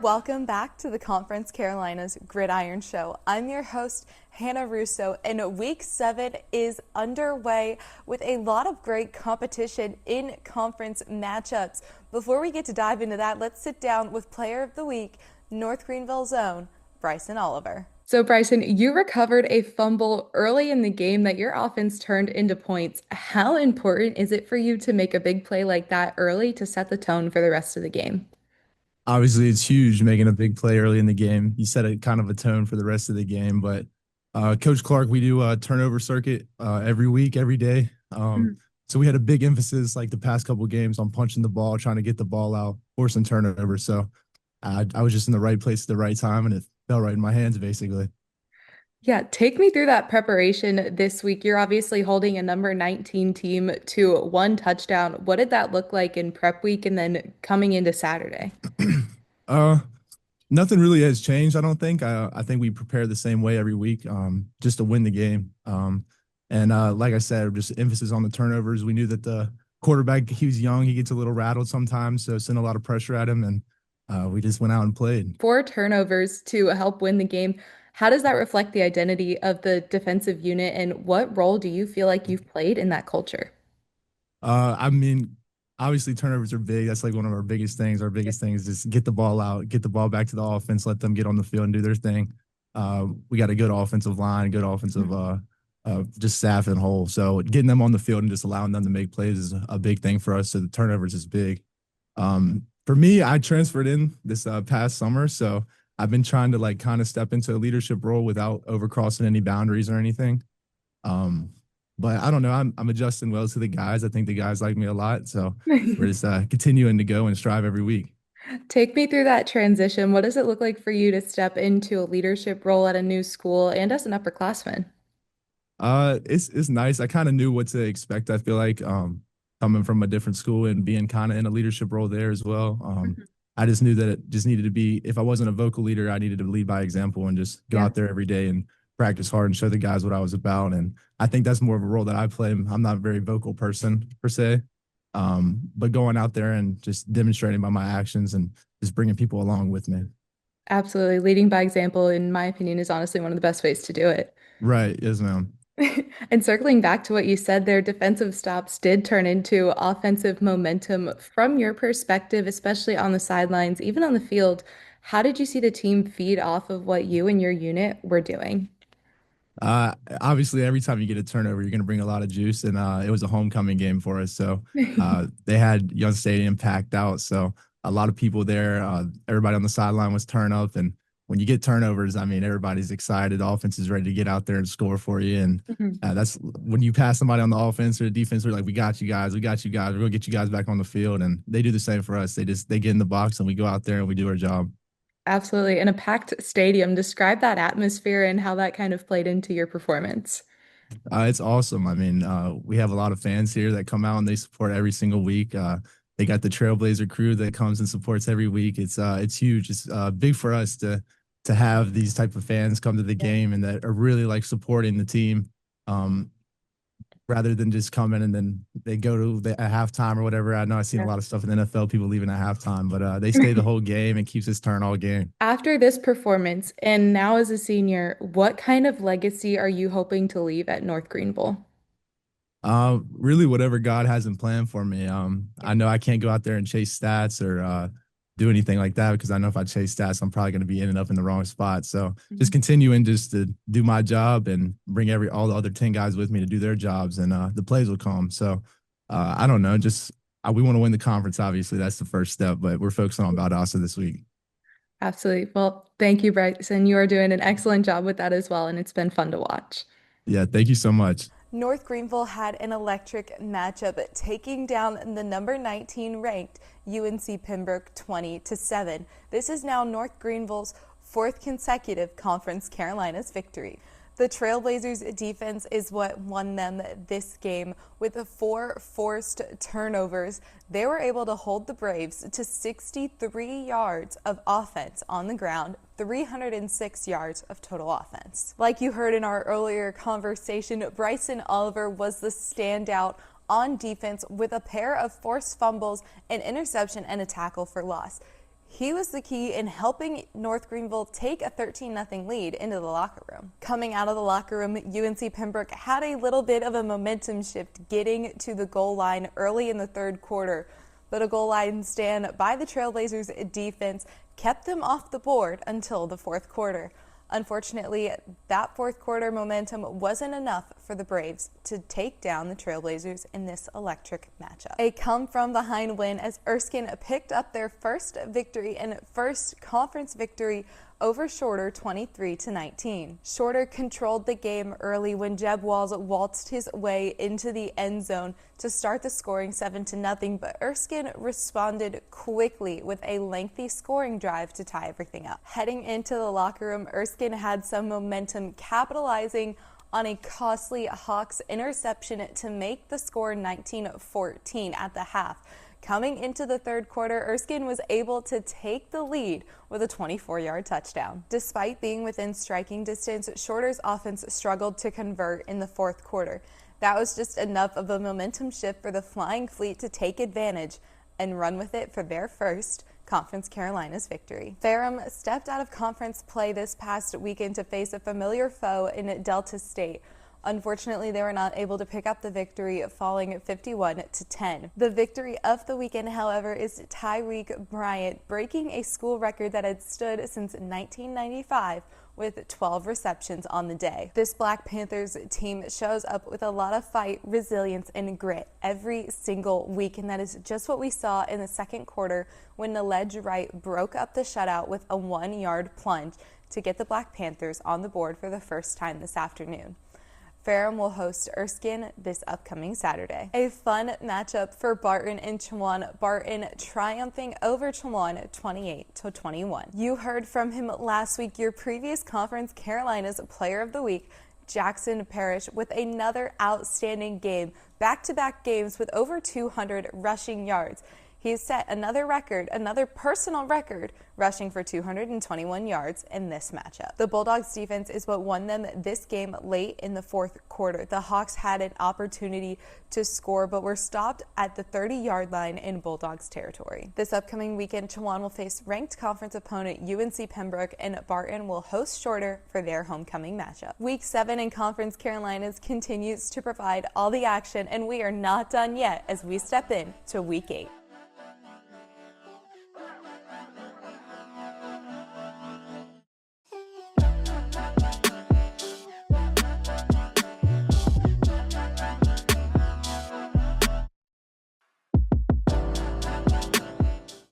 Welcome back to the Conference Carolinas Gridiron Show. I'm your host, Hannah Russo, and Week 7 is underway with a lot of great competition in conference matchups. Before we get to dive into that, let's sit down with Player of the Week, North Greenville's own Bryson Oliver. So, Bryson, you recovered a fumble early in the game that your offense turned into points. How important is it for you to make a big play like that early to set the tone for the rest of the game? Obviously, it's huge making a big play early in the game. You set a kind of a tone for the rest of the game. But Coach Clark, we do a turnover circuit every week, every day. Mhm. So we had a big emphasis like the past couple of games on punching the ball, trying to get the ball out, forcing turnovers. So I was just in the right place at the right time, and it fell right in my hands, basically. Yeah, take me through that preparation this week. You're obviously holding a number 19 team to one touchdown. What did that look like in prep week and then coming into Saturday? uh, Nothing really has changed, I don't think. I think we prepare the same way every week, just to win the game. And like I said, just emphasis on the turnovers. We knew that the quarterback, he was young, he gets a little rattled sometimes, so sent a lot of pressure at him, and we just went out and played. Four turnovers to help win the game. How does that reflect the identity of the defensive unit, and what role do you feel like you've played in that culture? I mean, obviously turnovers are big. That's like one of our biggest things. Our biggest thing is just get the ball out, get the ball back to the offense, let them get on the field and do their thing. We got a good offensive line, good offensive just staff and whole. So getting them on the field and just allowing them to make plays is a big thing for us. So the turnovers is big. For me, I transferred in this past summer, so I've been trying to like kind of step into a leadership role without overcrossing any boundaries or anything. Um, but I don't know. I'm adjusting well to the guys. I think the guys like me a lot, so we're just continuing to go and strive every week. Take me through that transition. What does it look like for you to step into a leadership role at a new school and as an upperclassman? It's nice. I kind of knew what to expect. I feel like coming from a different school and being kind of in a leadership role there as well. Mhm. I just knew that it just needed to be. If I wasn't a vocal leader, I needed to lead by example and just go Yeah, out there every day and practice hard and show the guys what I was about. And I think that's more of a role that I play. I'm not a very vocal person per se, but going out there and just demonstrating by my actions and just bringing people along with me. absolutely. Leading by example, in my opinion, is honestly one of the best ways to do it. Right. Yes, ma'am. And circling back to what you said, their defensive stops did turn into offensive momentum. From your perspective, especially on the sidelines, even on the field, how did you see the team feed off of what you and your unit were doing? Obviously, every time you get a turnover, you're going to bring a lot of juice, and it was a homecoming game for us. So they had Young Stadium packed out, so a lot of people there. Everybody on the sideline was turn up, and when you get turnovers, I mean, everybody's excited. The offense is ready to get out there and score for you, and Mhm. that's when you pass somebody on the offense or the defense. We're like, we got you guys, we got you guys. We're gonna get you guys back on the field, and they do the same for us. They get in the box, and we go out there and we do our job. Absolutely. In a packed stadium, describe that atmosphere and how that kind of played into your performance. It's awesome. I mean, we have a lot of fans here that come out and they support every single week. They got the Trailblazer crew that comes and supports every week. It's huge. It's big for us to have these type of fans come to the Yeah. game and that are really like supporting the team. Um, Rather than just coming and then they go to at halftime or whatever. I know I've seen a Yeah. lot of stuff in the NFL, people leaving at halftime, but they stay the whole game and keeps us turned all game. After this performance, and now as a senior, what kind of legacy are you hoping to leave at North Greenville? Really, whatever God has in plan for me. I know I can't go out there and chase stats or do anything like that because I know if I chase stats, I'm probably going to be ending up in the wrong spot. So just Mhm. continuing just to do my job and bring all the other 10 guys with me to do their jobs, and the plays will come. So I don't know, just we want to win the conference. Obviously, that's the first step, but we're focusing on Valdosta this week. Absolutely. Well, thank you, Bryson. You are doing an excellent job with that as well, and it's been fun to watch. Yeah, thank you so much. North Greenville had an electric matchup, taking down the number 19 ranked UNC Pembroke 20-7. This is now North Greenville's fourth consecutive Conference Carolinas victory. The Trailblazers' defense is what won them this game. With four forced turnovers, they were able to hold the Braves to 63 yards of offense on the ground, 306 yards of total offense. Like you heard in our earlier conversation, Bryson Oliver was the standout on defense with a pair of forced fumbles, an interception, and a tackle for loss. He was the key in helping North Greenville take a 13-0 lead into the locker room. Coming out of the locker room, UNC Pembroke had a little bit of a momentum shift getting to the goal line early in the third quarter, but a goal line stand by the Trailblazers defense kept them off the board until the fourth quarter. Unfortunately, that fourth quarter momentum wasn't enough for the Braves to take down the Trailblazers in this electric matchup. A come-from-behind win as Erskine picked up their first victory and first conference victory over Shorter 23-19. Shorter controlled the game early when Jeb Walls waltzed his way into the end zone to start the scoring 7-0, but Erskine responded quickly with a lengthy scoring drive to tie everything up. Heading into the locker room, Erskine had some momentum, capitalizing on a costly Hawks interception to make the score 19-14 at the half. Coming into the third quarter, Erskine was able to take the lead with a 24-yard touchdown. Despite being within striking distance, Shorter's offense struggled to convert in the fourth quarter. That was just enough of a momentum shift for the Flying Fleet to take advantage and run with it for their first Conference Carolinas victory. Ferrum stepped out of conference play this past weekend to face a familiar foe in Delta State. Unfortunately, they were not able to pick up the victory, falling 51-10. The victory of the weekend, however, is Tyreek Bryant breaking a school record that had stood since 1995 with 12 receptions on the day. This Black Panthers team shows up with a lot of fight, resilience, and grit every single week, and that is just what we saw in the second quarter when Naledge Wright broke up the shutout with a 1-yard plunge to get the Black Panthers on the board for the first time this afternoon. Ferrum will host Erskine this upcoming Saturday. A fun matchup for Barton and Chowan. Barton triumphing over Chowan 28-21. You heard from him last week, your previous Conference Carolinas Player of the Week, Jackson Parrish, with another outstanding game. Back-to-back games with over 200 rushing yards. He's set another record, another personal record, rushing for 221 yards in this matchup. The Bulldogs defense is what won them this game late in the fourth quarter. The Hawks had an opportunity to score, but were stopped at the 30-yard line in Bulldogs territory. This upcoming weekend, Chowan will face ranked conference opponent UNC Pembroke, and Barton will host Shorter for their homecoming matchup. Week 7 in Conference Carolinas continues to provide all the action, and we are not done yet as we step in to Week 8.